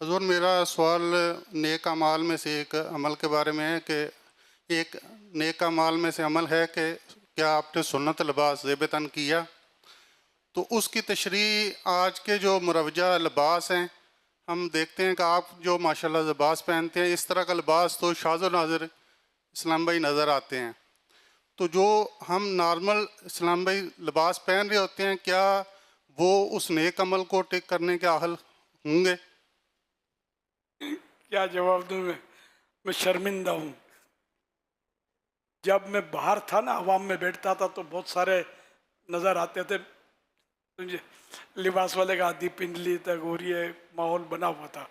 हज़ूर, मेरा सवाल नेक अमाल में से एक अमल के बारे में है कि एक नेक अमाल में से अमल है कि क्या आपने सुन्नत लिबास ज़ेब तन किया? तो उसकी तशरीह आज के जो मुरवजा लिबास हैं, हम देखते हैं कि आप जो माशाल्लाह लिबास पहनते हैं, इस तरह का लिबास तो शाज़ व नाज़िर इस्लाम भाई नज़र आते हैं। तो जो हम नॉर्मल इस्लाम भाई लिबास पहन रहे होते हैं, क्या वो उस नेक अमल को टिक करने के अहल होंगे? क्या जवाब दूं मैं शर्मिंदा हूँ। जब मैं बाहर था ना, आवाम में बैठता था तो बहुत सारे नज़र आते थे, मुझे लिबास वाले का आधी पिंडली तक हो रही है, माहौल बना हुआ था।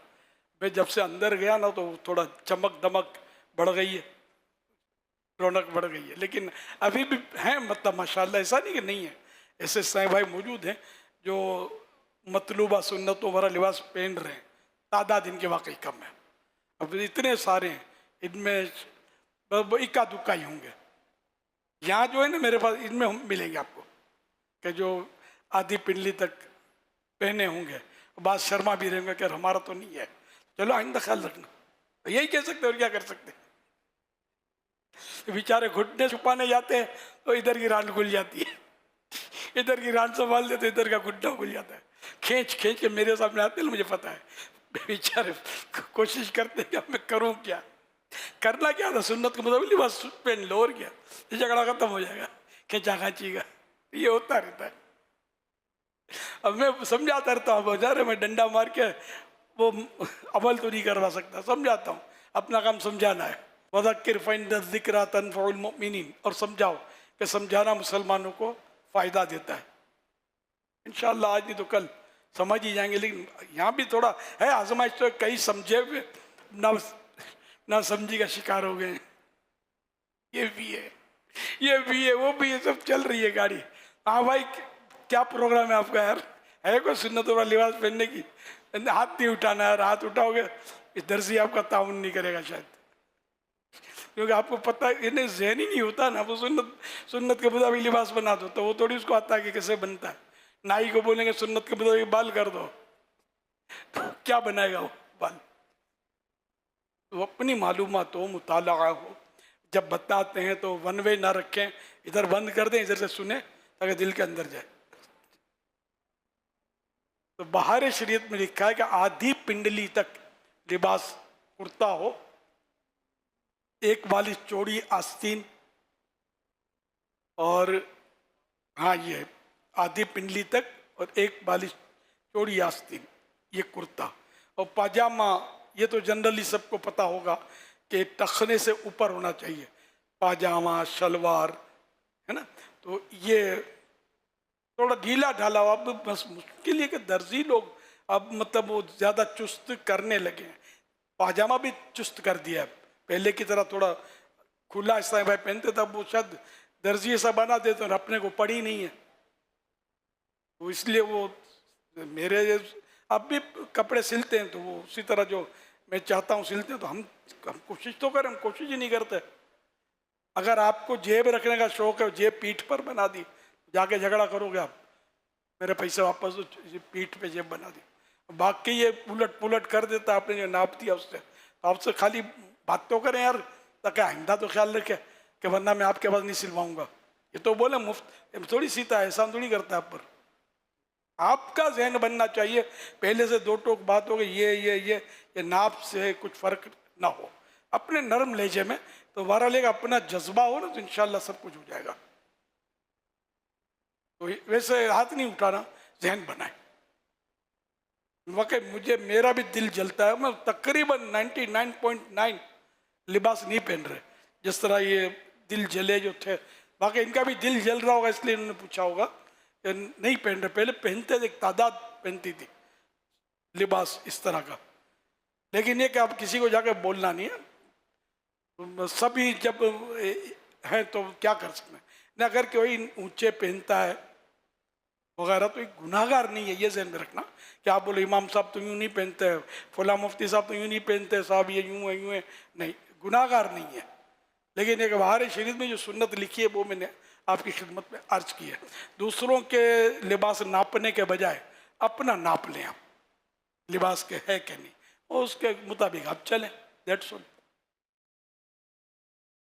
मैं जब से अंदर गया ना तो थोड़ा चमक दमक बढ़ गई है, रौनक बढ़ गई है। लेकिन अभी भी हैं, मतलब माशाल्लाह, ऐसा नहीं कि नहीं है, ऐसे साईं भाई मौजूद हैं जो मतलूबा सुन्नतों वाला लिबास पहन रहे हैं। तादाद इनके वाकई कम है, अब इतने सारे हैं, इनमें इक्का दुक्का ही होंगे। यहाँ जो है ना मेरे पास, इनमें हम मिलेंगे आपको कि जो आधी पिंडली तक पहने होंगे, बात शर्मा भी रहेंगे कि हमारा तो नहीं है। चलो आइंदा ख्याल रखना, यही कह सकते और क्या कर सकते। बेचारे घुटने छुपाने जाते हैं तो इधर की रान खुल जाती है, इधर की रान संभाल देते इधर का घुटना खुल जाता है। खींच खींच के मेरे सामने आते हैं, मुझे पता है। बेचारे कोशिश करते हैं कि मैं करूं क्या, करना क्या था, सुन्नत को मतलब बस पहन लो और क्या, ये झगड़ा खत्म हो जाएगा, खींचा खाची का ये होता रहता है। अब मैं समझाता रहता हूँ, बेचारे मैं डंडा मार के वो अमल तो नहीं करवा सकता, समझाता हूँ, अपना काम समझाना है। वज़क्किर फ़इन्न ज़िक्रा तनफ़उल मुमिनीन, और समझाओ कि समझाना मुसलमानों को फ़ायदा देता है। इंशाअल्लाह आज नहीं तो कल समझ ही जाएंगे। लेकिन यहाँ भी थोड़ा है आजमाइश, तो कई समझे हुए ना समझी का शिकार हो गए। ये भी है, ये भी है, वो भी है, सब चल रही है गाड़ी। हाँ भाई, क्या प्रोग्राम है आपका यार? है कोई सुन्नत वाला लिबास पहनने की? हाथ नहीं उठाना यार, हाथ उठाओगे इस दर्जी आपका ताउन नहीं करेगा शायद, क्योंकि आपको पता है इन्हें ज़हन ही नहीं होता ना। वो सुन्नत के मुताबिक लिबास बना दो तो वो थोड़ी उसको आता है कि कैसे बनता है। नाई को बोलेंगे सुन्नत के मुताबिक बाल कर दो, तो क्या बनाएगा वो बाल? तो अपनी मालूमात हो, मुताला हो, जब बताते हैं तो वन वे ना रखें, इधर बंद कर दें, इधर से सुने ताकि दिल के अंदर जाए। तो बाहर शरीयत में लिखा है कि आधी पिंडली तक लिबास कुर्ता हो, एक वाली चौड़ी आस्तीन, और हाँ ये आधी पिंडली तक और एक वाली चौड़ी आस्तीन, ये कुर्ता। और पाजामा ये तो जनरली सबको पता होगा कि टखने से ऊपर होना चाहिए, पाजामा शलवार, है ना। तो ये थोड़ा ढीला ढाला हुआ। अब बस मुश्किल है कि दर्जी लोग अब मतलब वो ज़्यादा चुस्त करने लगे हैं, पाजामा भी चुस्त कर दिया है। पहले की तरह थोड़ा खुला इस भाई पहनते तब वो शायद दर्जी ऐसा बना देते और अपने को पड़ी नहीं है, तो इसलिए वो मेरे अब भी कपड़े सिलते हैं तो वो उसी तरह जो मैं चाहता हूँ सिलते हैं। तो हम कोशिश तो करें, हम कोशिश ही नहीं करते। अगर आपको जेब रखने का शौक है, जेब पीठ पर बना दी, जाके झगड़ा करोगे आप, मेरे पैसे वापस दो, पीठ पे जेब बना दी। बाकी ये उलट पुलट कर देता आपने जो नाप दिया उससे, तो आपसे खाली बात तो करें यार, ताकि आइंदा तो ख्याल रखे कि वरना मैं आपके पास नहीं सिलवाऊंगा। ये तो बोले मुफ्त थोड़ी सीता है, एहसान थोड़ी करता आप पर। आपका जहन बनना चाहिए, पहले से दो टोक बात हो गई, ये नाप से कुछ फर्क ना हो, अपने नरम लहजे में। तो वारा लेगा अपना जज्बा हो ना, तो इंशाल्लाह सब कुछ हो जाएगा। तो वैसे हाथ नहीं उठाना, जहन बनाए। वाकई मुझे मेरा भी दिल जलता है, मैं तकरीबन 99.9 लिबास नहीं पहन रहे, जिस तरह ये दिल जले जो थे। वाकई इनका भी दिल जल रहा होगा, इसलिए इन्होंने पूछा होगा कि नहीं पहन रहे। पहले पहनते थे, एक तादाद पहनती थी लिबास इस तरह का। लेकिन ये कि आप किसी को जाकर बोलना नहीं है, सभी जब है तो क्या कर सकते हैं ना। अगर कोई ऊंचे पहनता है वगैरह तो एक गुनाहगार नहीं है, ये ज़हन में रखना। कि आप बोले इमाम साहब तो यूँ नहीं पहनते हैं, फला मुफ्ती साहब तो यूँ नहीं पहनते, साहब ये यूँ है, नहीं, गुनाहगार नहीं है। लेकिन एक बाहर शरीयत में जो सुन्नत लिखी है वो मैंने आपकी खिदमत में अर्ज की है। दूसरों के लिबास नापने के बजाय अपना नाप लें आप, लिबास के है कि नहीं। और उसके मुताबिक आप चलें, दैट्स ऑल।